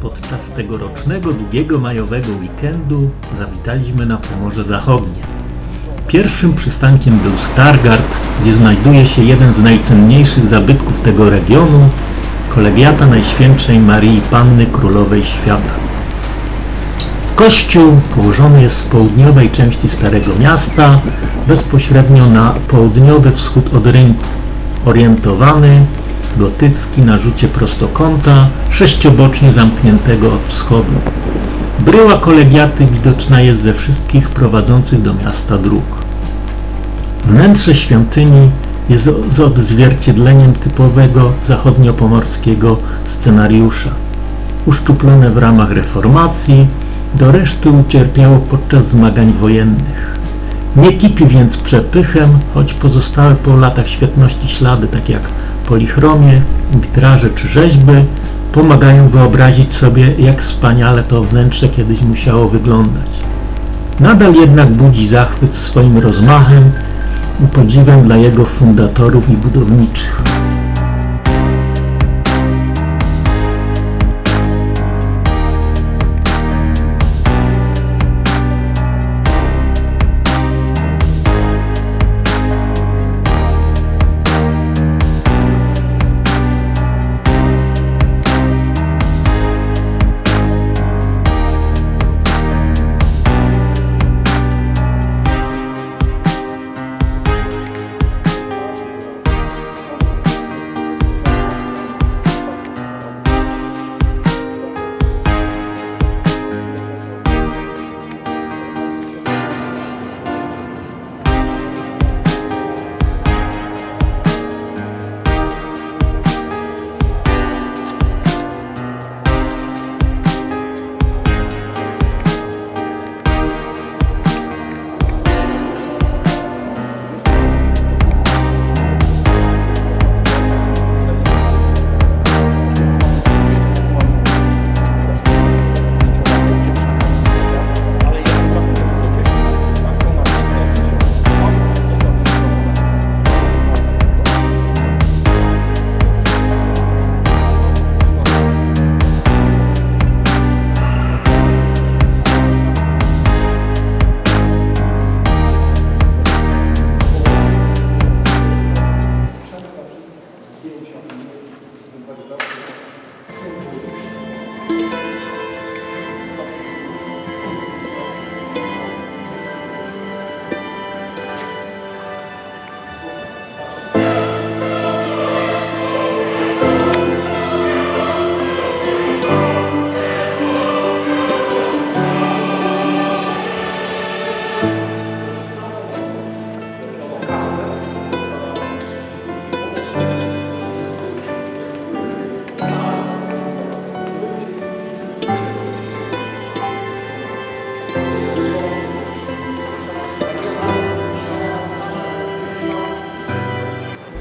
Podczas tegorocznego długiego majowego weekendu zawitaliśmy na Pomorze Zachodnie. Pierwszym przystankiem był Stargard, gdzie znajduje się jeden z najcenniejszych zabytków tego regionu, kolegiata Najświętszej Maryi Panny Królowej Świata. Kościół położony jest w południowej części Starego Miasta, bezpośrednio na południowy wschód od rynku, orientowany, gotycki na rzucie prostokąta, sześciobocznie zamkniętego od wschodu. Bryła kolegiaty widoczna jest ze wszystkich prowadzących do miasta dróg. Wnętrze świątyni jest z odzwierciedleniem typowego zachodniopomorskiego scenariusza. Uszczuplone w ramach reformacji, do reszty ucierpiało podczas zmagań wojennych. Nie kipi więc przepychem, choć pozostałe po latach świetności ślady, tak jak polichromie, witraże czy rzeźby, pomagają wyobrazić sobie, jak wspaniale to wnętrze kiedyś musiało wyglądać. Nadal jednak budzi zachwyt swoim rozmachem i podziwem dla jego fundatorów i budowniczych.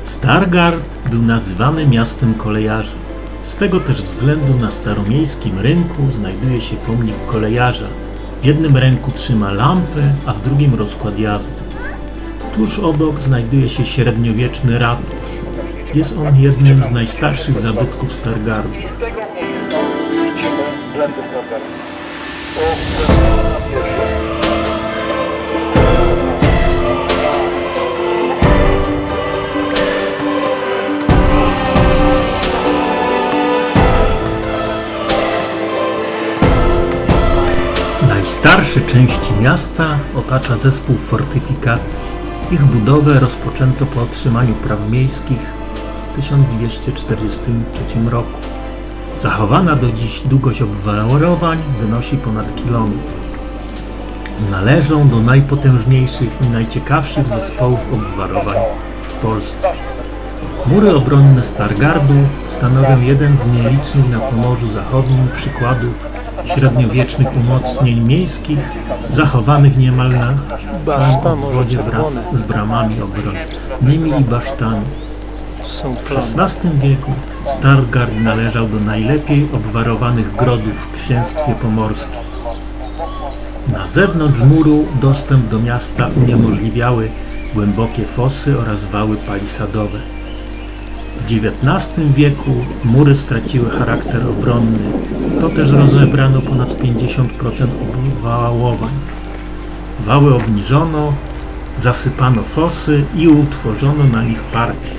Stargard był nazywany miastem kolejarzy. Z tego też względu na staromiejskim rynku znajduje się pomnik kolejarza. W jednym ręku trzyma lampy, a w drugim rozkład jazdy. Tuż obok znajduje się średniowieczny ratusz. Jest on jednym z najstarszych zabytków Stargardu. I z tego miejsca widzimy blendy stargarskie. Najstarsze części miasta otacza zespół fortyfikacji. Ich budowę rozpoczęto po otrzymaniu praw miejskich w 1243 roku. Zachowana do dziś długość obwarowań wynosi ponad kilometr. Należą do najpotężniejszych i najciekawszych zespołów obwarowań w Polsce. Mury obronne Stargardu stanowią jeden z nielicznych na Pomorzu Zachodnim przykładów średniowiecznych umocnień miejskich, zachowanych niemal na całym obwodzie wraz z bramami obronnymi i basztami. W XVI wieku Stargard należał do najlepiej obwarowanych grodów w księstwie pomorskim. Na zewnątrz muru dostęp do miasta uniemożliwiały głębokie fosy oraz wały palisadowe. W XIX wieku mury straciły charakter obronny, To też rozebrano ponad 50% obwałowań. Wały obniżono, zasypano fosy i utworzono na nich parki.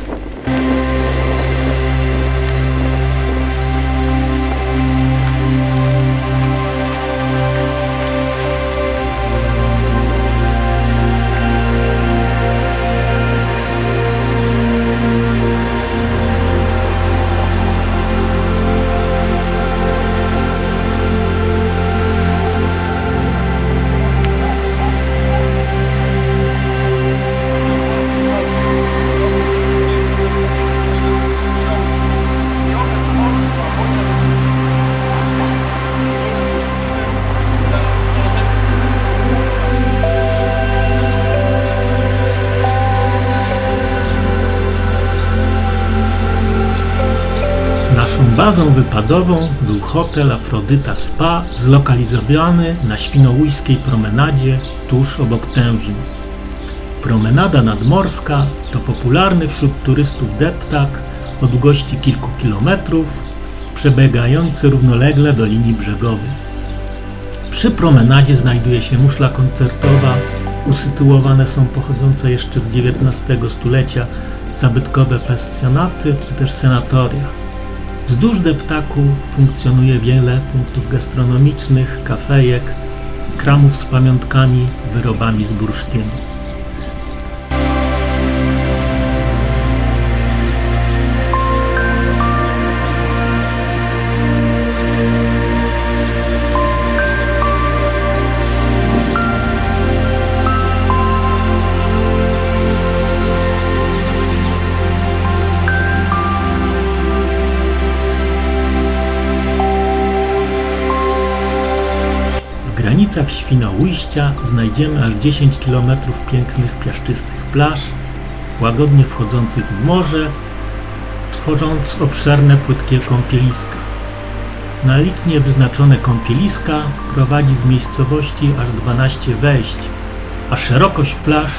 Bazą wypadową był hotel Afrodyta Spa, zlokalizowany na Świnoujskiej promenadzie tuż obok Tężyn. Promenada nadmorska to popularny wśród turystów deptak o długości kilku kilometrów, przebiegający równolegle do linii brzegowej. Przy promenadzie znajduje się muszla koncertowa, usytuowane są pochodzące jeszcze z XIX stulecia zabytkowe pensjonaty czy też sanatoria. Wzdłuż deptaku funkcjonuje wiele punktów gastronomicznych, kafejek, kramów z pamiątkami, wyrobami z bursztynu. W granicach Świnoujścia znajdziemy aż 10 km pięknych, piaszczystych plaż, łagodnie wchodzących w morze, tworząc obszerne, płytkie kąpieliska. Na licznie wyznaczone kąpieliska prowadzi z miejscowości aż 12 wejść, a szerokość plaż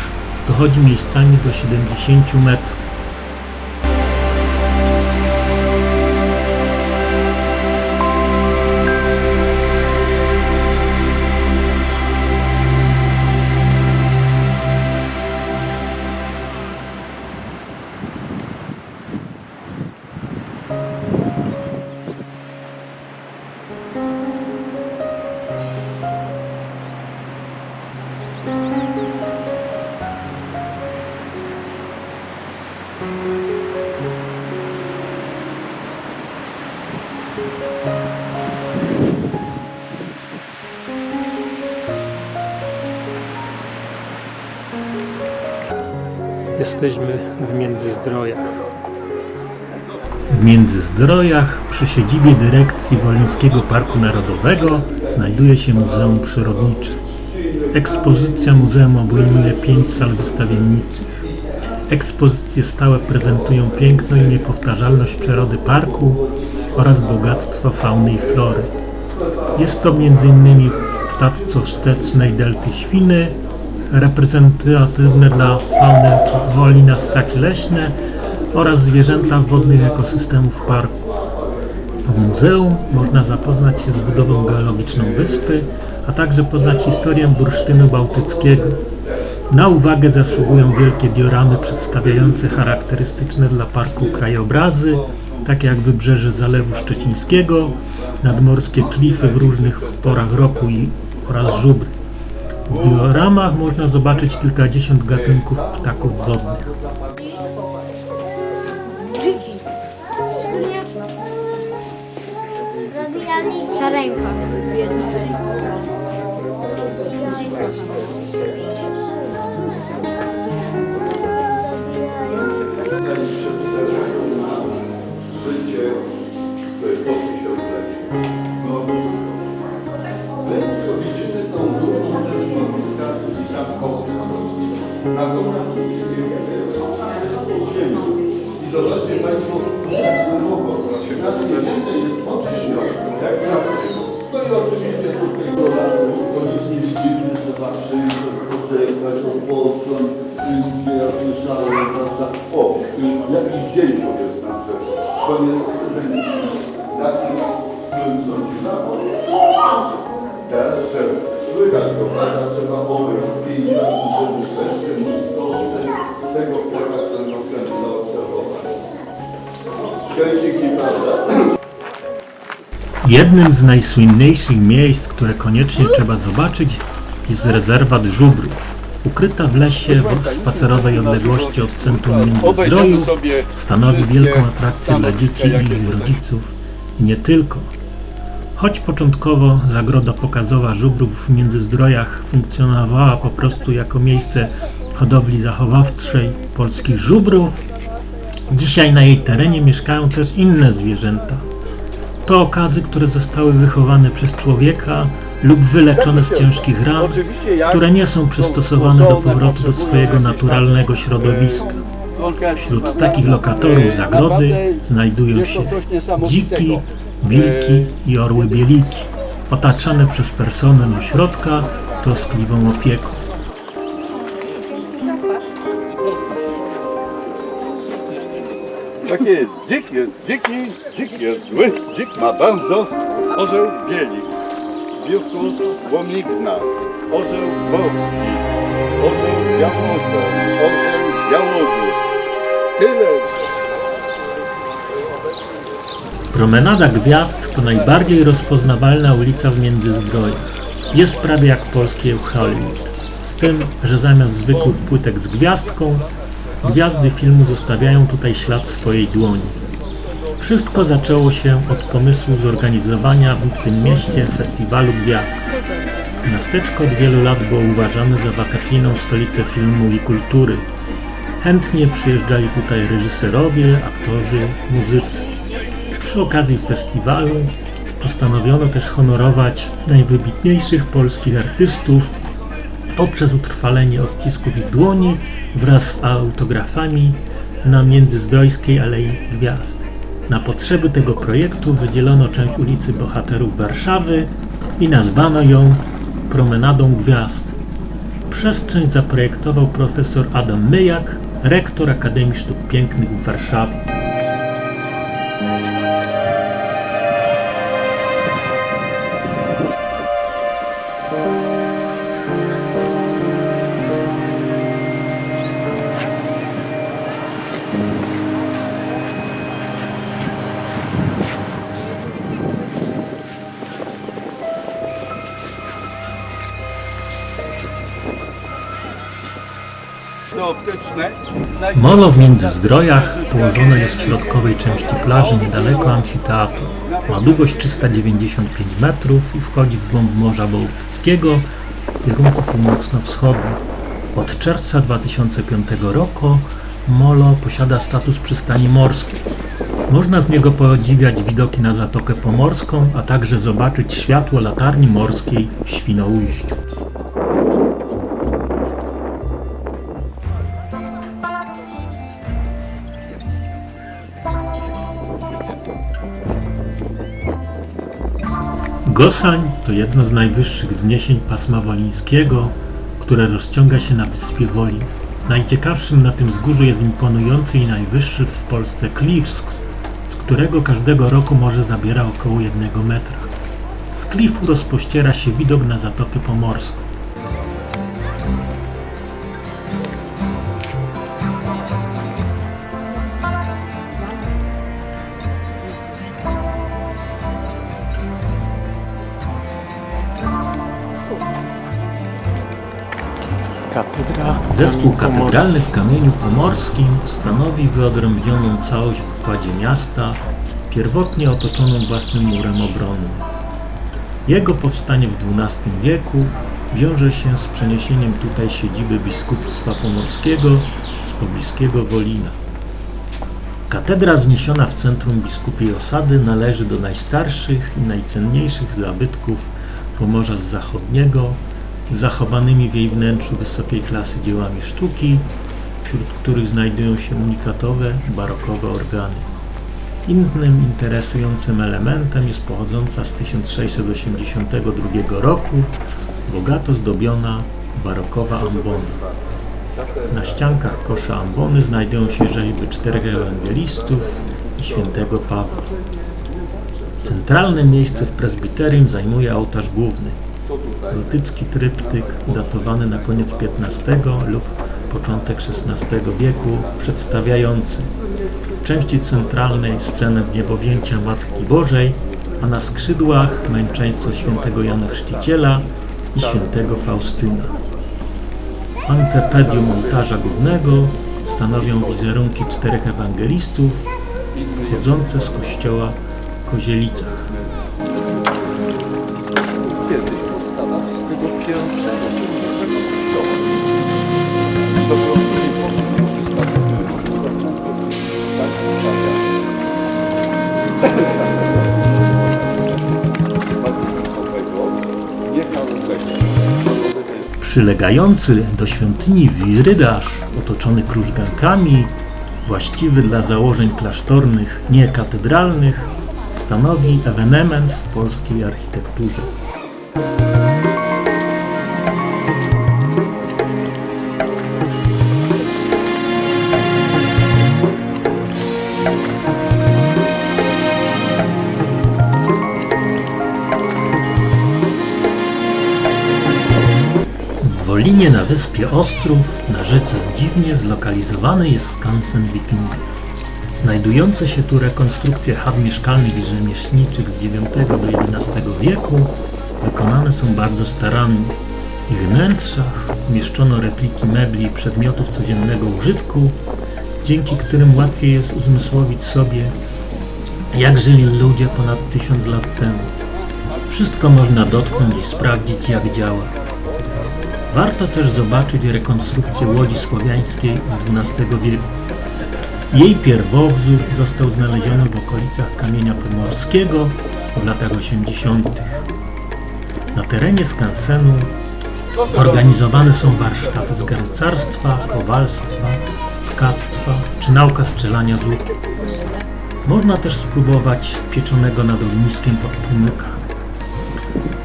dochodzi miejscami do 70 metrów. Jesteśmy w Międzyzdrojach. W Międzyzdrojach przy siedzibie dyrekcji Wolińskiego Parku Narodowego znajduje się Muzeum Przyrodnicze. Ekspozycja muzeum obejmuje 5 sal wystawienniczych. Ekspozycje stałe prezentują piękno i niepowtarzalność przyrody parku oraz bogactwo fauny i flory. Jest to m.in. ptactwo wstecznej delty Świny, reprezentatywne dla fauny Wolina ssaki leśne oraz zwierzęta wodnych ekosystemów parku. W muzeum można zapoznać się z budową geologiczną wyspy, a także poznać historię bursztynu bałtyckiego. Na uwagę zasługują wielkie dioramy przedstawiające charakterystyczne dla parku krajobrazy, takie jak wybrzeże Zalewu Szczecińskiego, nadmorskie klify w różnych porach roku oraz żubry. W dioramach można zobaczyć kilkadziesiąt gatunków ptaków wodnych. Szareńka. I zobaczcie Państwo, no i oczywiście tutaj to nic nie widzimy, że zawsze jakaś Polską, gdzie ja słyszałem, prawda, o, jakiś dzień powiedz nam, że to jest taki, którym sądzimy, Teraz słychać go, prawda? Trzeba obejść 5 razy, żeby tego płaka, którego chcemy zaobserwować. Kręciki, prawda? Jednym z najsłynniejszych miejsc, które koniecznie trzeba zobaczyć, jest rezerwat żubrów. Ukryta w lesie w spacerowej odległości od centrum Międzyzdrojów, stanowi wielką atrakcję dla dzieci i ich rodziców i nie tylko. Choć początkowo zagroda pokazowa żubrów w Międzyzdrojach funkcjonowała po prostu jako miejsce hodowli zachowawczej polskich żubrów, dzisiaj na jej terenie mieszkają też inne zwierzęta. To okazy, które zostały wychowane przez człowieka lub wyleczone z ciężkich ran, które nie są przystosowane do powrotu do swojego naturalnego środowiska. Wśród takich lokatorów zagrody znajdują się dziki, wilki i orły bieliki, otaczane przez personel ośrodka troskliwą opieką. Tak jest, dzik jest zły, dzik ma bardzo, orzeł bielik, biurkus łomigna, orzeł borski, orzeł jałoga, orzeł jałogu. Tyle. Promenada Gwiazd to najbardziej rozpoznawalna ulica w Międzyzdrojach. Jest prawie jak polskie Hollywood. Z tym, że zamiast zwykłych płytek z gwiazdką, gwiazdy filmu zostawiają tutaj ślad swojej dłoni. Wszystko zaczęło się od pomysłu zorganizowania w tym mieście festiwalu gwiazd. Miasteczko od wielu lat było uważane za wakacyjną stolicę filmu i kultury. Chętnie przyjeżdżali tutaj reżyserowie, aktorzy, muzycy. Przy okazji festiwalu postanowiono też honorować najwybitniejszych polskich artystów poprzez utrwalenie odcisków ich dłoni wraz z autografami na Międzyzdrojskiej Alei Gwiazd. Na potrzeby tego projektu wydzielono część ulicy Bohaterów Warszawy i nazwano ją Promenadą Gwiazd. Przestrzeń zaprojektował profesor Adam Myjak, rektor Akademii Sztuk Pięknych w Warszawie. Optyczne. Molo w Międzyzdrojach położone jest w środkowej części plaży niedaleko amfiteatru. Ma długość 395 metrów i wchodzi w głąb Morza Bałtyckiego w kierunku północno-wschodnim. Od czerwca 2005 roku Molo posiada status przystani morskiej. Można z niego podziwiać widoki na Zatokę Pomorską, a także zobaczyć światło latarni morskiej w Świnoujściu. Gosań to jedno z najwyższych wzniesień pasma wolińskiego, które rozciąga się na wyspie Wolin. Najciekawszym na tym wzgórzu jest imponujący i najwyższy w Polsce klif, z którego każdego roku morze zabiera około 1 metra. Z klifu rozpościera się widok na Zatokę Pomorską. Zespół katedralny w kamieniu pomorskim stanowi wyodrębnioną całość w układzie miasta, pierwotnie otoczoną własnym murem obronnym. Jego powstanie w XII wieku wiąże się z przeniesieniem tutaj siedziby biskupstwa pomorskiego z pobliskiego Wolina. Katedra wzniesiona w centrum biskupiej osady należy do najstarszych i najcenniejszych zabytków Pomorza Zachodniego, zachowanymi w jej wnętrzu wysokiej klasy dziełami sztuki, wśród których znajdują się unikatowe, barokowe organy. Innym interesującym elementem jest pochodząca z 1682 roku bogato zdobiona barokowa ambona. Na ściankach kosza ambony znajdują się rzeźby 4 ewangelistów i świętego Pawła. Centralne miejsce w prezbiterium zajmuje ołtarz główny. Gotycki tryptyk datowany na koniec XV lub początek XVI wieku, przedstawiający w części centralnej scenę Wniebowzięcia Matki Bożej, a na skrzydłach męczeństwo świętego Jana Chrzciciela i świętego Faustyna. Antepedium ołtarza głównego stanowią wizerunki 4 ewangelistów pochodzące z kościoła w Kozielicach. Kiedyś powstała z tego pierwszego kościoła. To było Przylegający do świątyni wirydarz, otoczony krużgankami, właściwy dla założeń klasztornych, nie katedralnych, stanowi ewenement w polskiej architekturze. W Wolinie na wyspie Ostrów na rzece Dziwnie zlokalizowany jest skansen wikingów. Znajdujące się tu rekonstrukcje chat mieszkalnych i rzemieślniczych z IX do XI wieku wykonane są bardzo starannie. W ich wnętrzach umieszczono repliki mebli i przedmiotów codziennego użytku, dzięki którym łatwiej jest uzmysłowić sobie, jak żyli ludzie ponad 1000 lat temu. Wszystko można dotknąć i sprawdzić, jak działa. Warto też zobaczyć rekonstrukcję Łodzi Słowiańskiej z XII wieku. Jej pierwowzór został znaleziony w okolicach Kamienia Pomorskiego w latach 80. Na terenie skansenu organizowane są warsztaty z garncarstwa, kowalstwa, tkactwa czy nauka strzelania z łuku. Można też spróbować pieczonego nad ogniskiem podpłomyka.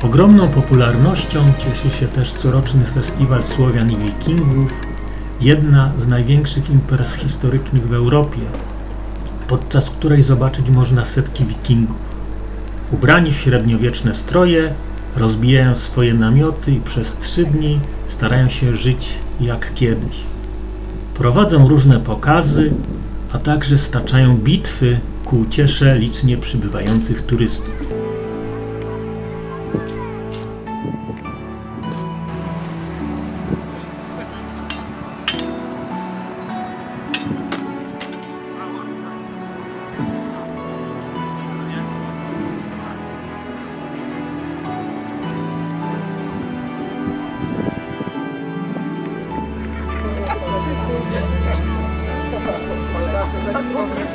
Ogromną popularnością cieszy się też coroczny festiwal Słowian i Wikingów, jedna z największych imprez historycznych w Europie, podczas której zobaczyć można setki wikingów. Ubrani w średniowieczne stroje, rozbijają swoje namioty i przez 3 dni starają się żyć jak kiedyś. Prowadzą różne pokazy, a także staczają bitwy ku uciesze licznie przybywających turystów.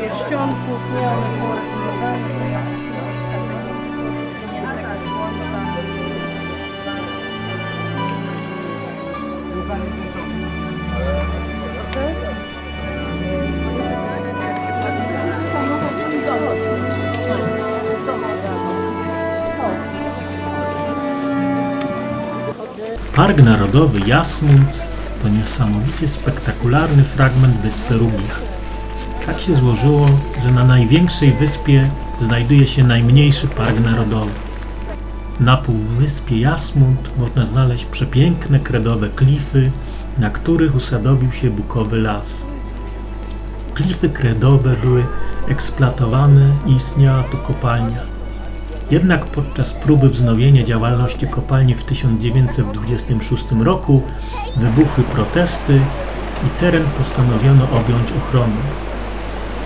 Pierścionków, nie, one są rekomendowane. Park Narodowy Jasmund to niesamowicie spektakularny fragment wyspy Rubia. Tak się złożyło, że na największej wyspie znajduje się najmniejszy park narodowy. Na półwyspie Jasmund można znaleźć przepiękne kredowe klify, na których usadowił się bukowy las. Klify kredowe były eksploatowane i istniała tu kopalnia. Jednak podczas próby wznowienia działalności kopalni w 1926 roku wybuchły protesty i teren postanowiono objąć ochroną.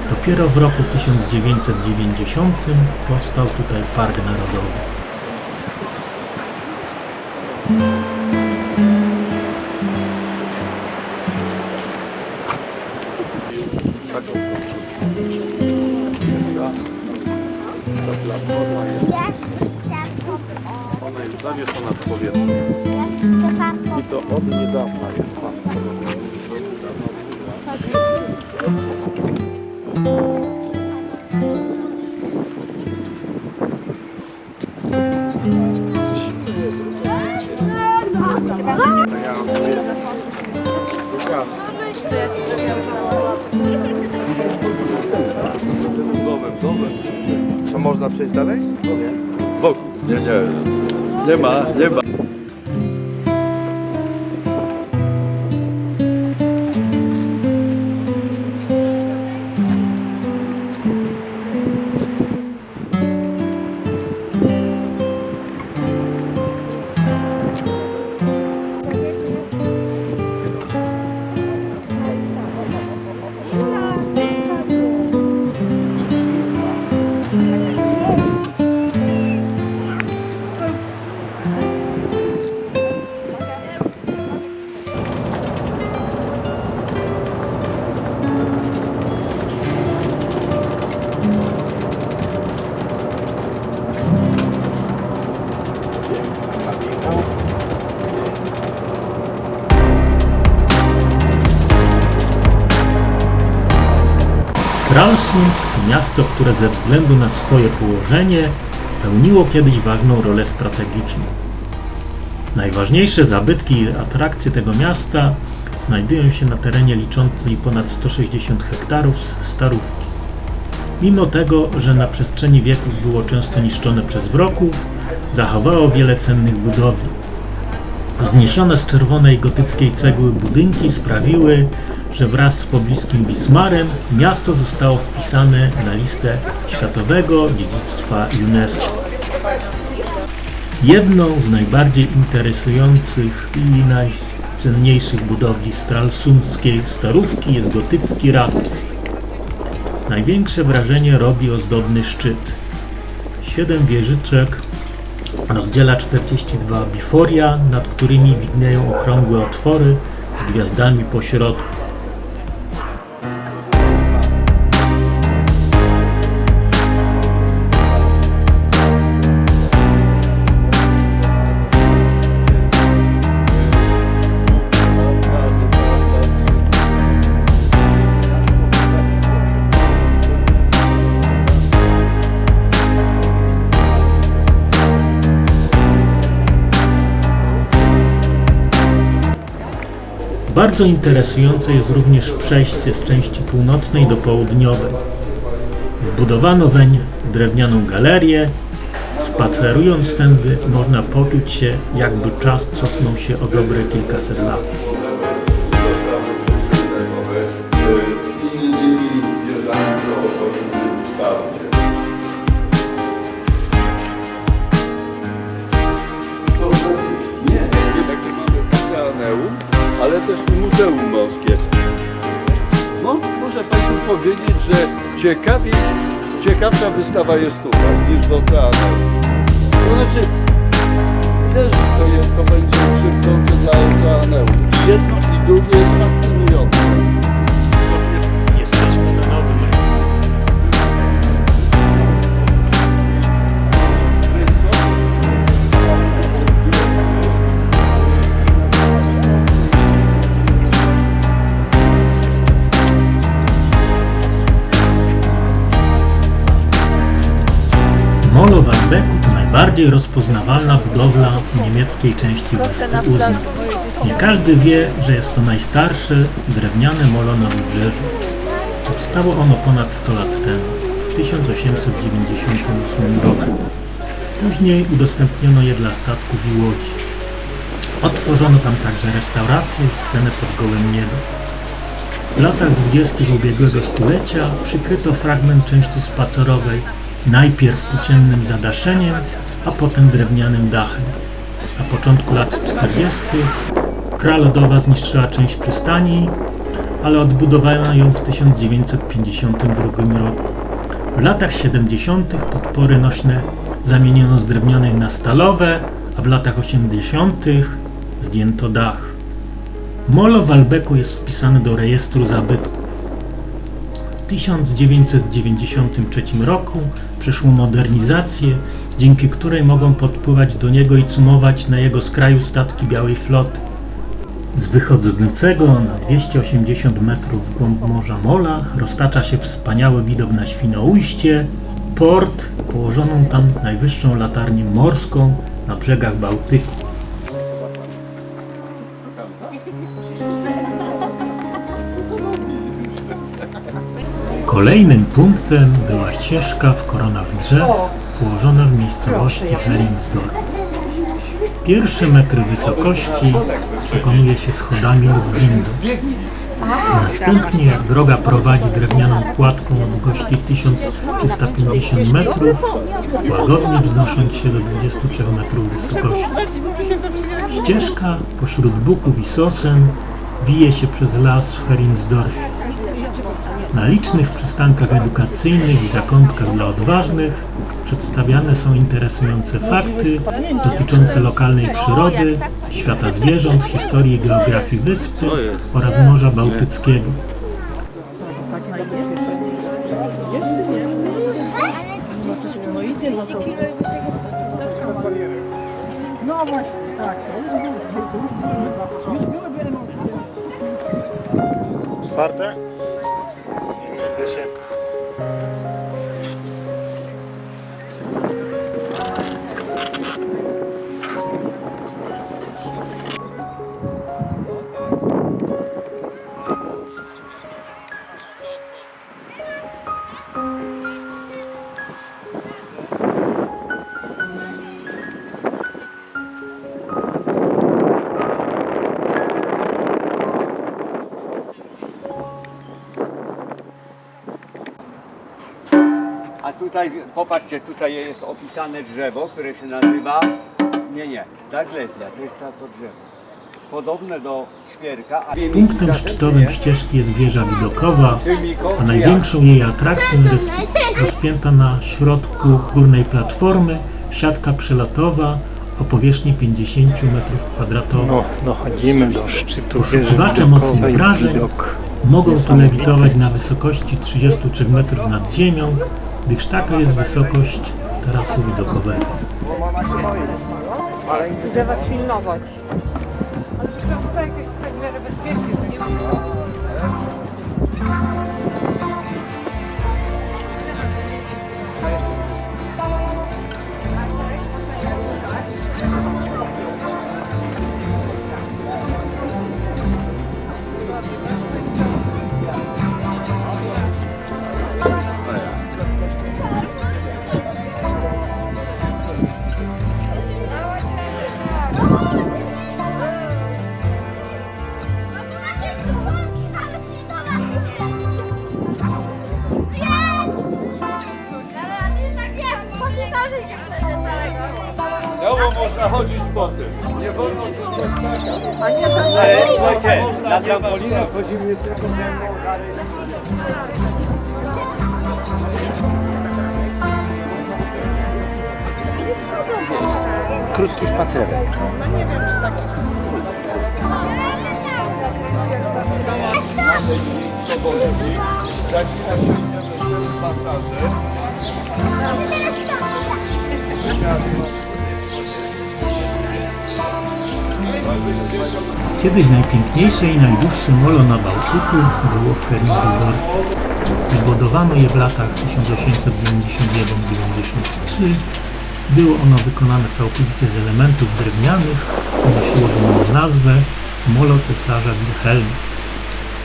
Dopiero w roku 1990 powstał tutaj Park Narodowy. Ona jest zawieszona w powietrzu. I to od niedawna jest pan. To można przejść dalej? Wokół. Nie, nie. Nie ma, nie ma. Stralsund to miasto, które ze względu na swoje położenie pełniło kiedyś ważną rolę strategiczną. Najważniejsze zabytki i atrakcje tego miasta znajdują się na terenie liczącej ponad 160 hektarów starówki. Mimo tego, że na przestrzeni wieków było często niszczone przez wrogów, zachowało wiele cennych budowli. Wzniesione z czerwonej gotyckiej cegły budynki sprawiły, że wraz z pobliskim Wismarem miasto zostało wpisane na listę Światowego Dziedzictwa UNESCO. Jedną z najbardziej interesujących i najcenniejszych budowli stralsundskiej starówki jest gotycki ratusz. Największe wrażenie robi ozdobny szczyt. 7 wieżyczek rozdziela 42 biforia, nad którymi widnieją okrągłe otwory z gwiazdami po środku. Bardzo interesujące jest również przejście z części północnej do południowej. Wbudowano weń drewnianą galerię. Spacerując tędy można poczuć się, jakby czas cofnął się o dobre kilkaset lat. Ale też i Muzeum Morskie. No, muszę Państwu powiedzieć, że ciekawsza wystawa jest tutaj niż w Oceaneum. To znaczy, też to będzie krzywdzące dla Oceaneum. Jedno i drugie jest fascynujące. Jesteśmy na nowym rynku. Molo Walbeku to najbardziej rozpoznawalna budowla niemieckiej części wyspy Uzna. Nie każdy wie, że jest to najstarsze drewniane molo na wybrzeżu. Powstało ono ponad 100 lat temu, w 1898 roku. Później udostępniono je dla statków i łodzi. Otworzono tam także restaurację i scenę pod gołym niebem. W latach 20. ubiegłego stulecia przykryto fragment części spacerowej najpierw płóciennym zadaszeniem, a potem drewnianym dachem. Na początku lat 40. kra lodowa zniszczyła część przystani, ale odbudowano ją w 1952 roku. W latach 70. podpory nośne zamieniono z drewnianych na stalowe, a w latach 80. zdjęto dach. Molo Walbeku jest wpisany do rejestru zabytków. W 1993 roku przeszło modernizację, dzięki której mogą podpływać do niego i cumować na jego skraju statki Białej Floty. Z wychodzącego na 280 metrów w głąb Morza Mola roztacza się wspaniały widok na Świnoujście, port, położoną tam najwyższą latarnię morską na brzegach Bałtyku. Kolejnym punktem była ścieżka w koronach drzew położona w miejscowości Heringsdorf. Pierwsze metry wysokości pokonuje się schodami lub windą. Następnie droga prowadzi drewnianą kładką o długości 1350 metrów, łagodnie wznosząc się do 23 metrów wysokości. Ścieżka pośród buków i sosen wije się przez las w Heringsdorfie. Na licznych przystankach edukacyjnych i zakątkach dla odważnych przedstawiane są interesujące fakty dotyczące lokalnej przyrody, świata zwierząt, historii i geografii wyspy oraz Morza Bałtyckiego. No właśnie, tak. Już byłyby emocje. Czwarte? A tutaj, popatrzcie, tutaj jest opisane drzewo, które się nazywa, nie, Douglasia, to jest to drzewo. Podobne do świerka. A Punktem szczytowym ścieżki jest wieża widokowa, a największą jej atrakcją jest rozpięta na środku górnej platformy siatka przelotowa o powierzchni 50 m2. No, dochodzimy do szczytu wieży Poszukiwacze mocnych widokowej. wrażeń Widok mogą tu niesamowity. lewitować na wysokości 33 metrów nad ziemią, gdyż taka jest wysokość tarasu widokowego. Chcę was pilnować. Ale to tutaj jakoś tak w miarę bezpiecznie, to nie ma. Miało można chodzić po tym. Nie wolno A nie to Słuchajcie, na trampolinach chodzimy tylko Krótki spacerek. pasażer. Kiedyś najpiękniejsze i najdłuższe molo na Bałtyku było w Heringsdorfie. Wybudowano je w latach 1891-93. Było ono wykonane całkowicie z elementów drewnianych i nosiło dumną nazwę Molo cesarza Wilhelma.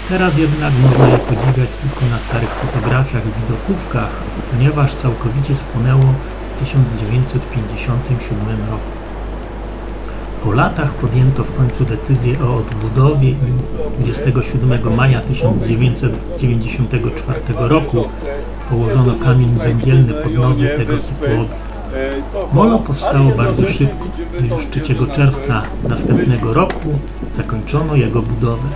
Teraz jednak można je podziwiać tylko na starych fotografiach i widokówkach, ponieważ całkowicie spłonęło w 1957 roku. Po latach podjęto w końcu decyzję o odbudowie i 27 maja 1994 roku położono kamień węgielny pod nowy tego typu obiekt. Molo powstało bardzo szybko, już 3 czerwca następnego roku zakończono jego budowę.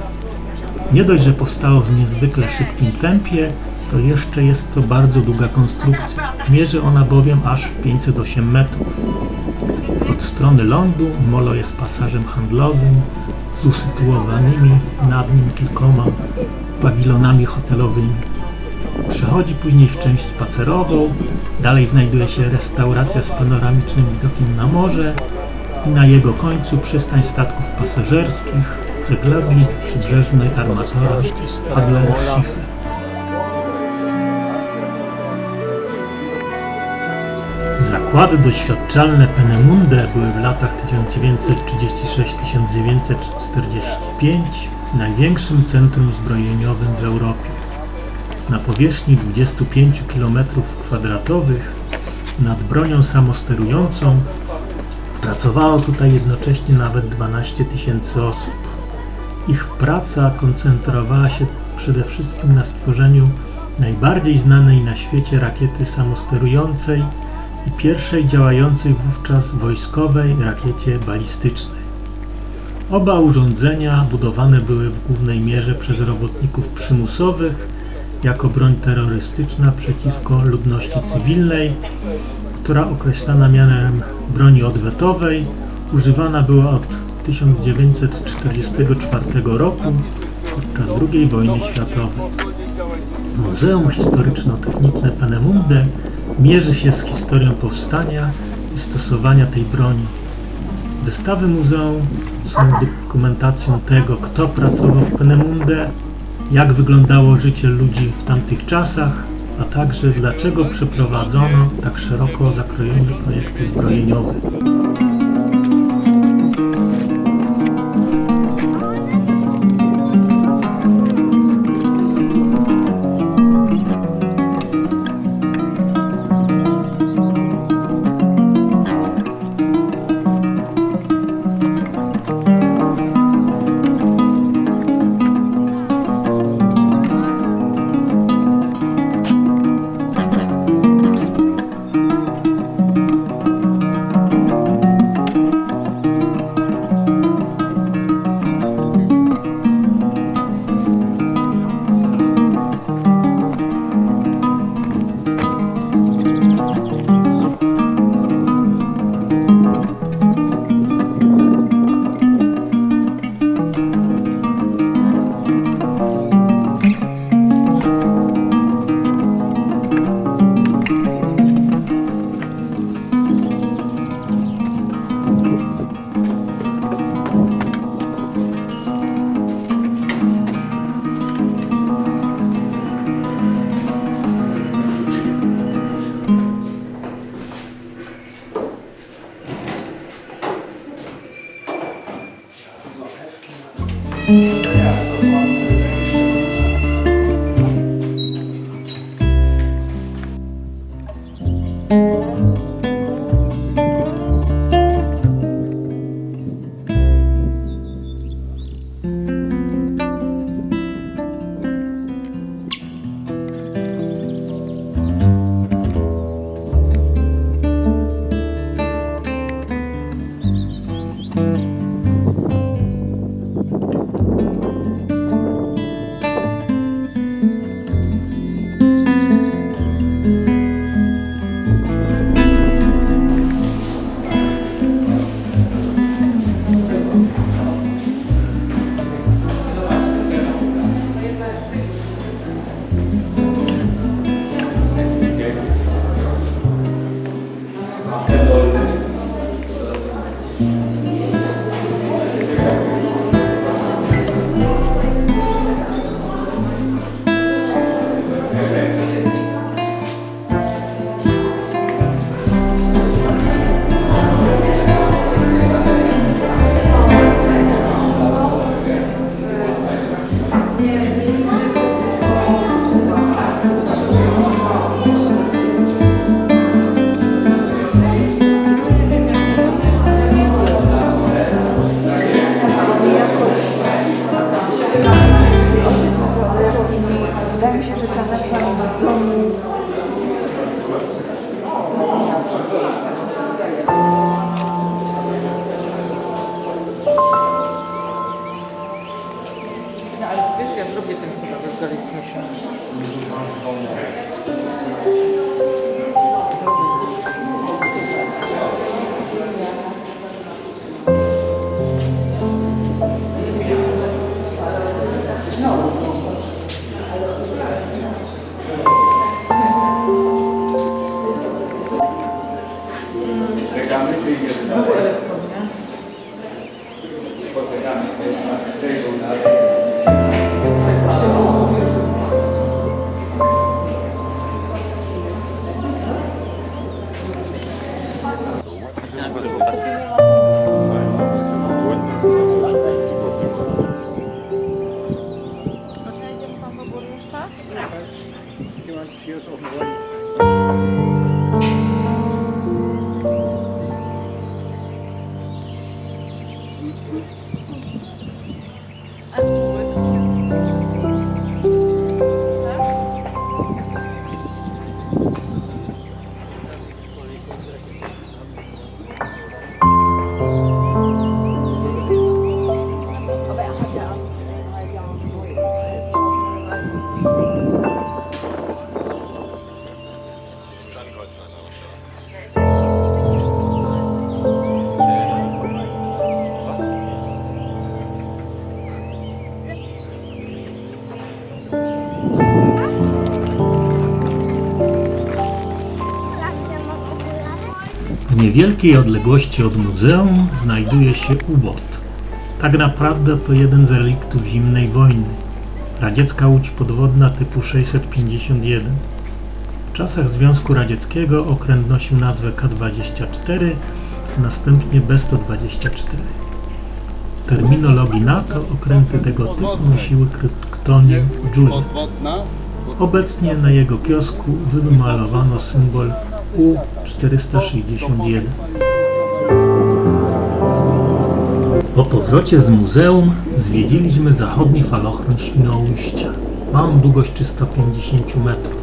Nie dość, że powstało w niezwykle szybkim tempie, to jeszcze jest to bardzo długa konstrukcja. Mierzy ona bowiem aż 508 metrów. Od strony lądu molo jest pasażem handlowym z usytuowanymi nad nim kilkoma pawilonami hotelowymi. Przechodzi później w część spacerową, dalej znajduje się restauracja z panoramicznym widokiem na morze i na jego końcu przystań statków pasażerskich, żeglugi przybrzeżnej armatora Adler Schiffe. Zakłady doświadczalne Peenemünde były w latach 1936-1945 największym centrum zbrojeniowym w Europie. na powierzchni 25 km2 nad bronią samosterującą pracowało tutaj jednocześnie nawet 12 000 osób. Ich praca koncentrowała się przede wszystkim na stworzeniu najbardziej znanej na świecie rakiety samosterującej i pierwszej działającej wówczas wojskowej rakiecie balistycznej. Oba urządzenia budowane były w głównej mierze przez robotników przymusowych jako broń terrorystyczna przeciwko ludności cywilnej, która określana mianem broni odwetowej używana była od 1944 roku podczas II wojny światowej. Muzeum Historyczno-Techniczne Peenemünde mierzy się z historią powstania i stosowania tej broni. Wystawy muzeum są dokumentacją tego, kto pracował w Peenemünde, jak wyglądało życie ludzi w tamtych czasach, a także dlaczego przeprowadzono tak szeroko zakrojone projekty zbrojeniowe. Wydaje mi się, że ta nazwa jest domu. No ale wiesz, ja zrobię ten chyba bez galikmysia. W niewielkiej odległości od muzeum znajduje się ubot. Tak naprawdę to jeden z reliktów zimnej wojny. Radziecka łódź podwodna typu 651. W czasach Związku Radzieckiego okręt nosił nazwę K-24, następnie B-124. W terminologii NATO okręty tego typu nosiły kryptonim Julian. Podwodna. Obecnie na jego kiosku wymalowano symbol U-461. Po powrocie z muzeum zwiedziliśmy zachodni falochron Świnoujścia. Ma on długość 350 metrów.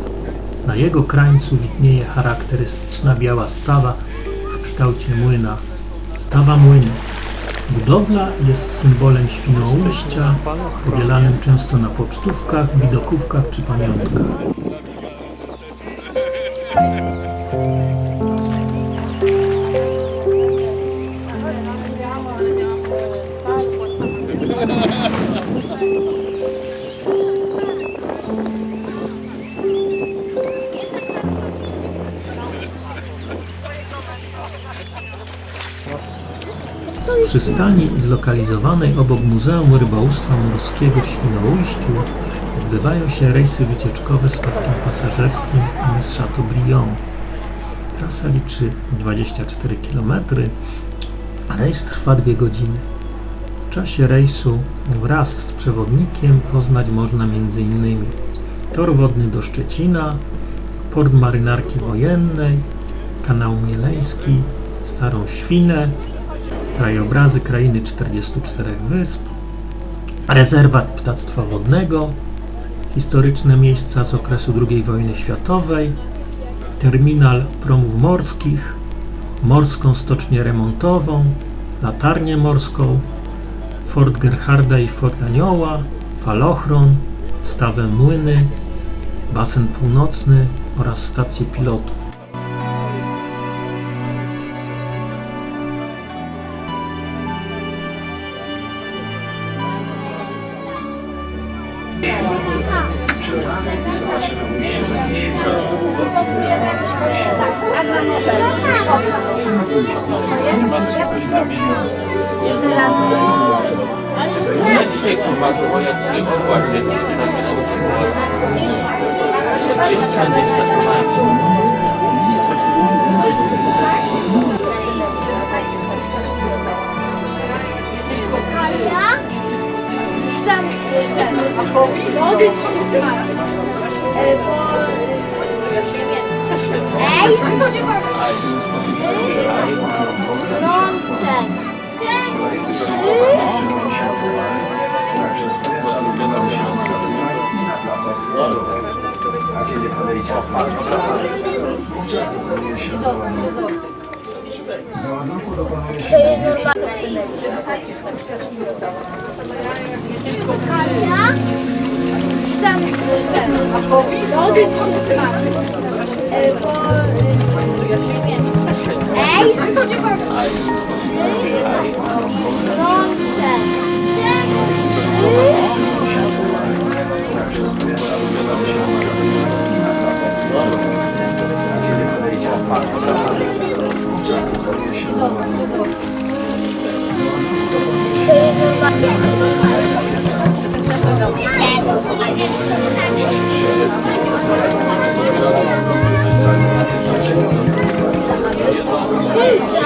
Na jego krańcu widnieje charakterystyczna biała stawa w kształcie młyna. Stawa młynu. Budowla jest symbolem Świnoujścia, powielanym często na pocztówkach, widokówkach czy pamiątkach. Z przystani zlokalizowanej obok Muzeum Rybołówstwa Morskiego w Świnoujściu odbywają się rejsy wycieczkowe statkiem pasażerskim MS Chateaubriand. Trasa liczy 24 km, a rejs trwa 2 godziny. W czasie rejsu wraz z przewodnikiem poznać można m.in. tor wodny do Szczecina, port marynarki wojennej, kanał Mieleński, Starą Świnę, krajobrazy krainy 44 wysp, rezerwat ptactwa wodnego, historyczne miejsca z okresu II wojny światowej, terminal promów morskich, morską stocznię remontową, latarnię morską, Fort Gerharda i Fort Anioła, falochron, stawę Młyny, basen północny oraz stację pilotów. Ja dzisiaj tłumaczę, bo ja dzisiaj opłacie, nie na minutę Młody trzymać. Ej, frontem. A kiedy podejdzie załadunku dokonuje się Młody trzymać. Ej,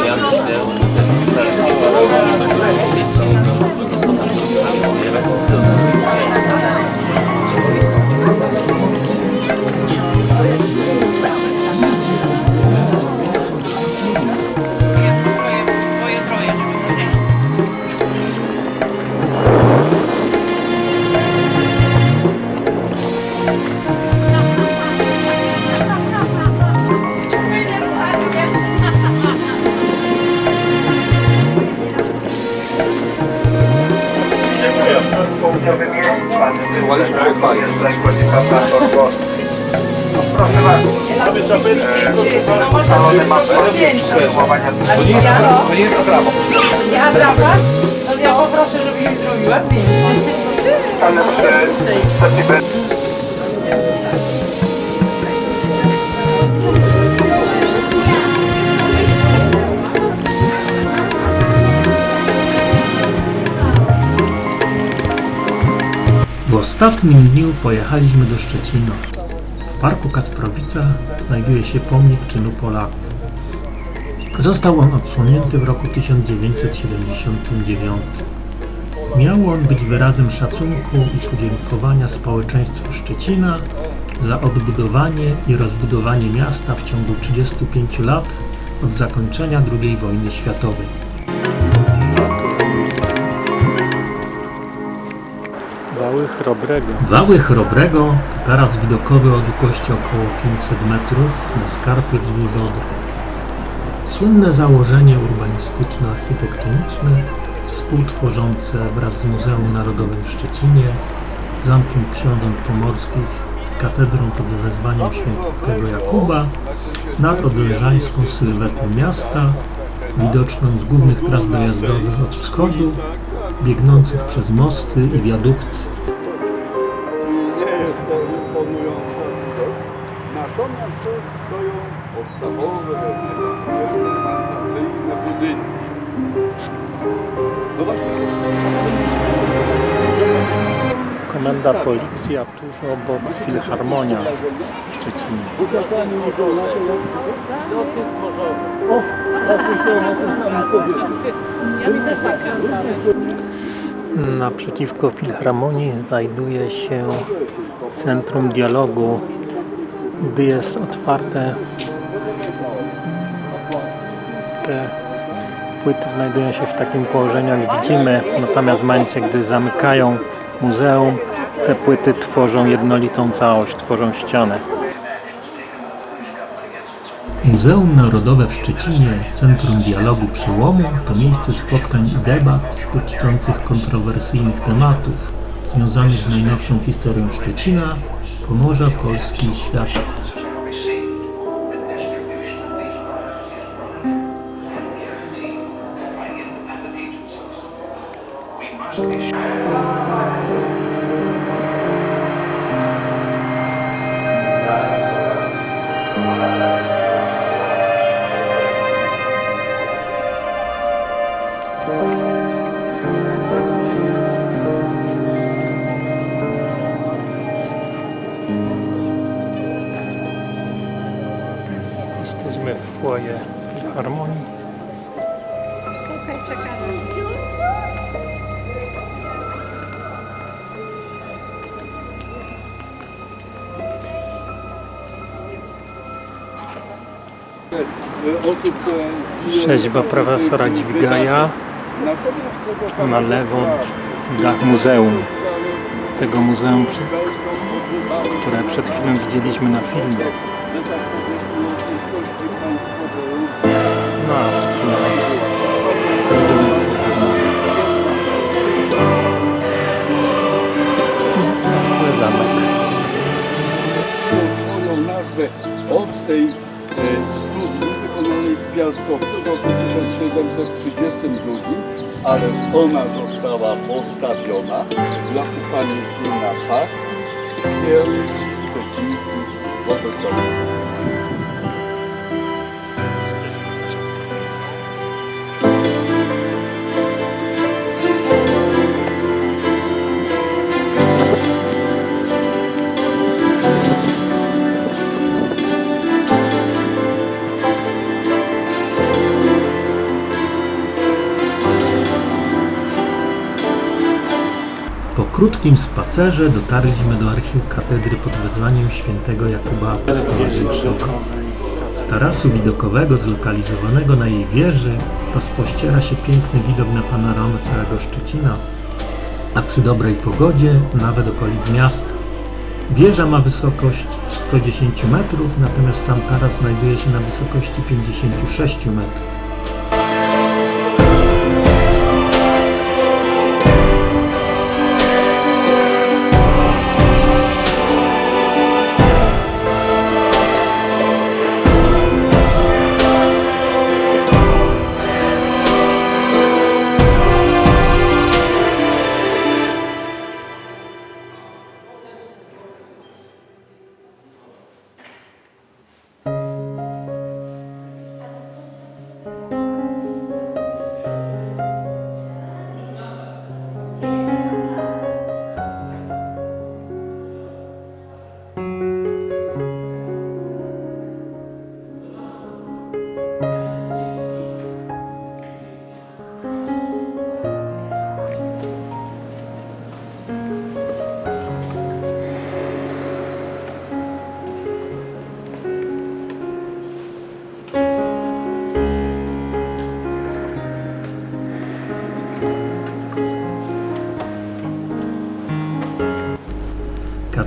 Ja myślę, że Wołaliśmy przed fajnie. Proszę bardzo. Ustalone masy przesumowania. To nie jest atrapa. Ja atrapa? No ja poproszę, żebyś mi zrobiła zdjęcie. Ale decybel. W ostatnim dniu pojechaliśmy do Szczecina. W Parku Kasprowica znajduje się pomnik czynu Polaków. Został on odsłonięty w roku 1979. Miał on być wyrazem szacunku i podziękowania społeczeństwu Szczecina za odbudowanie i rozbudowanie miasta w ciągu 35 lat od zakończenia II wojny światowej. Wały Chrobrego to taras widokowy o długości około 500 metrów na skarpie wzdłuż Odry. Słynne założenie urbanistyczno-architektoniczne, współtworzące wraz z Muzeum Narodowym w Szczecinie, Zamkiem Książąt Pomorskich, katedrą pod wezwaniem Świętego Jakuba, nad odleżańską sylwetę miasta, widoczną z głównych tras dojazdowych od wschodu, biegnących przez mosty i wiadukt. Nie jest to imponująca widok, natomiast tu stoją podstawowe, cywilizacyjne budynki. No właśnie, Komenda Policji, a tuż obok Filharmonia w Szczecinie. Naprzeciwko Filharmonii znajduje się Centrum Dialogu. Gdy jest otwarte, te płyty znajdują się w takim położeniu, jak widzimy, natomiast w momencie, gdy zamykają muzeum, te płyty tworzą jednolitą całość, tworzą ścianę. Muzeum Narodowe w Szczecinie, Centrum Dialogu Przełomu, to miejsce spotkań i debat dotyczących kontrowersyjnych tematów związanych z najnowszą historią Szczecina, Pomorza, Polski i świata. Jesteśmy w foyer Filharmonii. osób, które Rzeźba profesora Dźwigaja, na lewo dach muzeum. Tego muzeum, które przed chwilą widzieliśmy na filmie. No, a w tle zamek. swoją nazwę od tej studni wykonanej w Piaskowcu w roku 1732, ale ona została postawiona dla upamiętnienia fakt szczecińskich profesorów. Po krótkim spacerze dotarliśmy do archiw katedry pod wezwaniem Świętego Jakuba Apostołowego. Z tarasu widokowego zlokalizowanego na jej wieży rozpościera się piękny widok na panoramę całego Szczecina, a przy dobrej pogodzie nawet okolic miasta. Wieża ma wysokość 110 metrów, natomiast sam taras znajduje się na wysokości 56 metrów.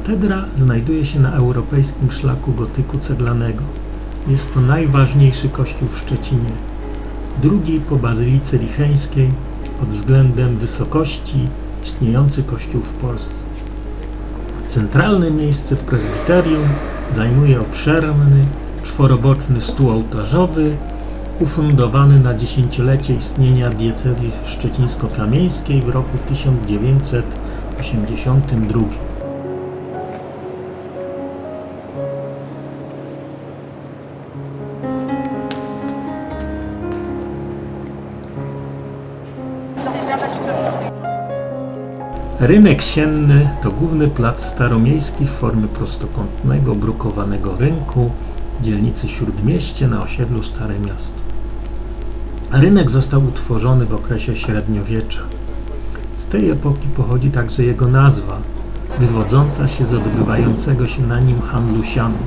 Katedra znajduje się na europejskim szlaku gotyku ceglanego. Jest to najważniejszy kościół w Szczecinie. Drugi po Bazylice Licheńskiej pod względem wysokości istniejący kościół w Polsce. Centralne miejsce w prezbiterium zajmuje obszerny, czworoboczny stół ołtarzowy ufundowany na dziesięciolecie istnienia diecezji szczecińsko-kamieńskiej w roku 1982. Rynek Sienny to główny plac staromiejski w formie prostokątnego, brukowanego rynku w dzielnicy Śródmieście na osiedlu Stare Miasto. Rynek został utworzony w okresie średniowiecza. Z tej epoki pochodzi także jego nazwa, wywodząca się z odbywającego się na nim handlu sianem.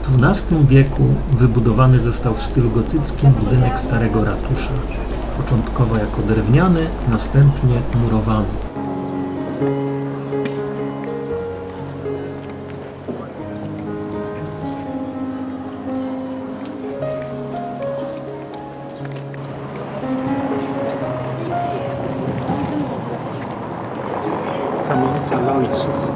W XII wieku wybudowany został w stylu gotyckim budynek Starego Ratusza, początkowo jako drewniany, następnie murowany. Kamienica Lojców.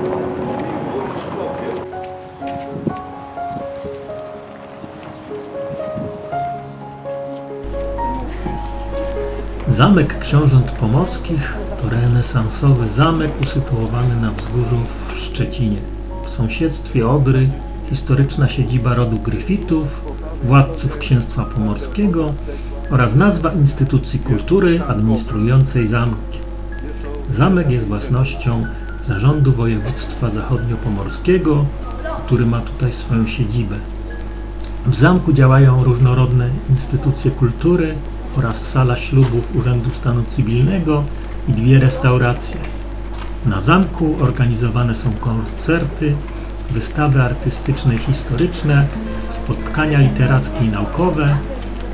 Zamek Książąt Pomorskich to renesansowy zamek usytuowany na wzgórzu w Szczecinie. W sąsiedztwie Odry historyczna siedziba rodu Gryfitów, władców Księstwa Pomorskiego oraz nazwa instytucji kultury administrującej zamkiem. Zamek jest własnością Zarządu Województwa Zachodniopomorskiego, który ma tutaj swoją siedzibę. W zamku działają różnorodne instytucje kultury oraz sala ślubów Urzędu Stanu Cywilnego i 2 restauracje. Na zamku organizowane są koncerty, wystawy artystyczne i historyczne, spotkania literackie i naukowe,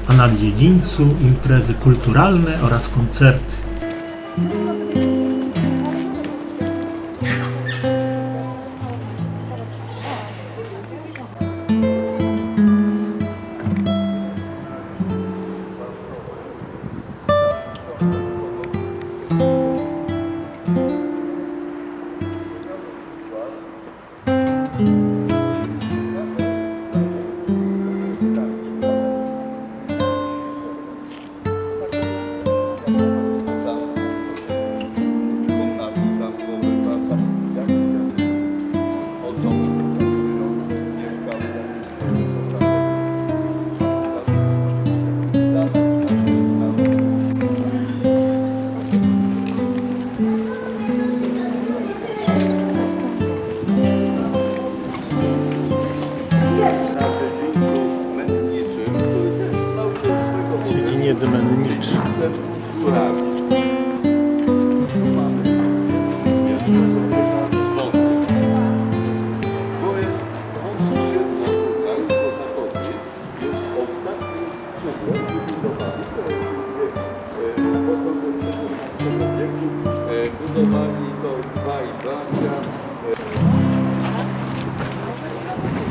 a na dziedzińcu imprezy kulturalne oraz koncerty.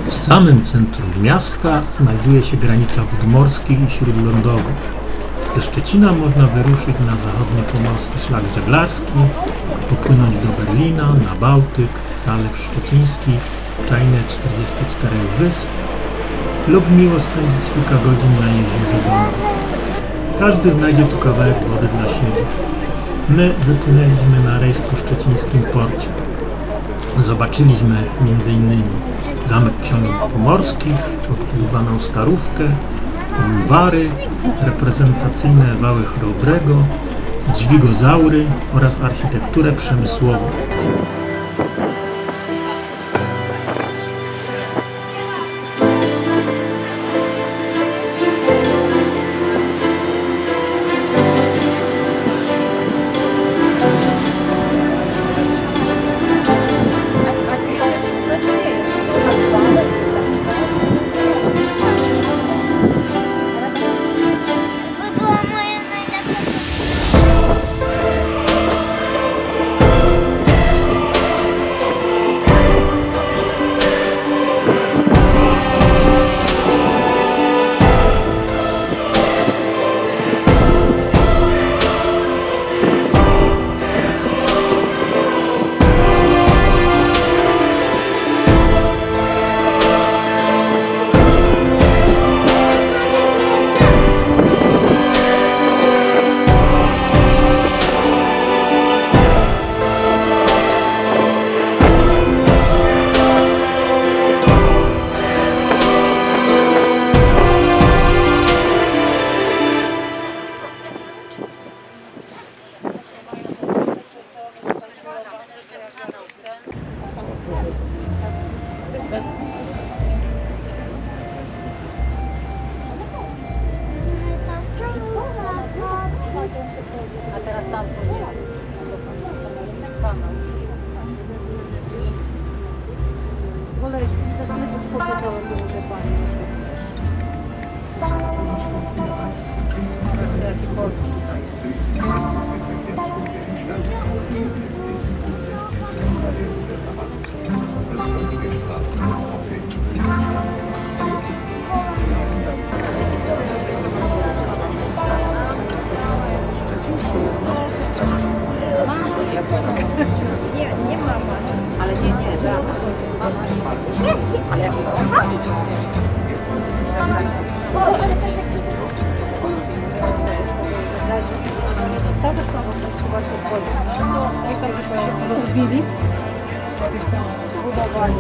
W samym centrum miasta znajduje się granica wód morskich i śródlądowych. Ze Szczecina można wyruszyć na zachodniopomorski szlak żeglarski, popłynąć do Berlina, na Bałtyk, Zalew Szczeciński, krainę 44 wysp lub miło spędzić kilka godzin na jeziorze Dąbrowie. Każdy znajdzie tu kawałek wody dla siebie. My wypłynęliśmy na rejs po szczecińskim porcie. Zobaczyliśmy m.in. Zamek Książąt Pomorskich, odbudowaną Starówkę, bulwary, reprezentacyjne wały Chrobrego, dźwigozaury oraz architekturę przemysłową. A teraz tam wolę zadane to spotkałam, to może pani jeszcze nie mam, ale nie, da. Ale jak cały czas mam chyba się wchodzi. Jak tam się rozbili? Budowali.